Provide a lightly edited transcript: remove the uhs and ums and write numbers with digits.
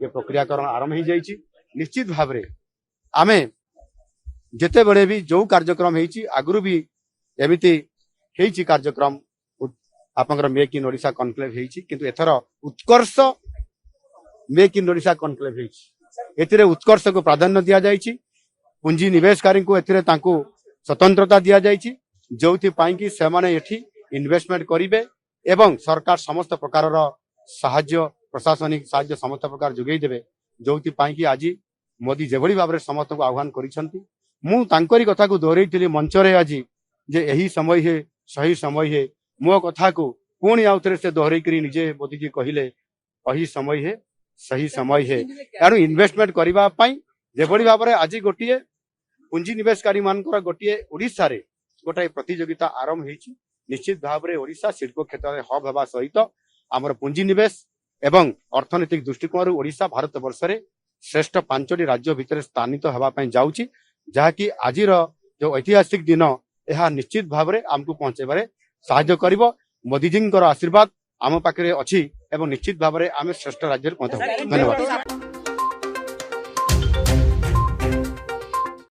ये प्रक्रियाकरण आरंभ हो जाइए। निश्चित भाव में आमे जिते बड़े भी जो कार्यक्रम होती आगु भी एमती होती कार्यक्रम आपंकर मेक इन ओडिशा कनक्लेव होती किंतु एथर उत्कर्ष मेक इन ओडिशा कनक्लेव होती उत्कर्ष को प्राधान्य दि जाइए पुंजी निवेशकारी को एथिरे तांको स्वतंत्रता दि जाइए जो कि से माने एठी इन्वेस्टमेंट करेंगे एवं सरकार समस्त प्रकार साहाय्य प्रशासनिक साहाय्य समस्त प्रकार जोगई देवे जो कि आज मोदी जेभली भाव में समस्त को आह्वान करिसंती मु तांकरी कथा को दोहरैथिली मंच रे आज जे यही समय है सही समय है मो कथा को पुणी आउ थे से दोहरै करी निजे मोदी जी कहले यही समय है सही समय है एणु इन्वेस्टमेंट करबा पई जेभली भाव में आज गोटे पुंजी निवेशकारी मानकर गोटे ओडिशा रे गोटे प्रतियोगिता आरंभ होती निश्चित भाव में ओडिशा शिल्प क्षेत्र में हब होगा सहित आमर पुंजी निवेश एवं अर्थनैतिक दृष्टिकोण ओडिशा भारत वर्ष रे श्रेष्ठ 5टी राज्य भितर स्थानित होगापी जाऊँगी जहाँकि आज जो ऐतिहासिक दिन यह निश्चित भाव में आमको पहुंचाइबार साहाय्य करिवो मोदी जी आशीर्वाद आम पाखे अच्छी एवं निश्चित भाव में आम श्रेष्ठ राज्य धन्यवाद।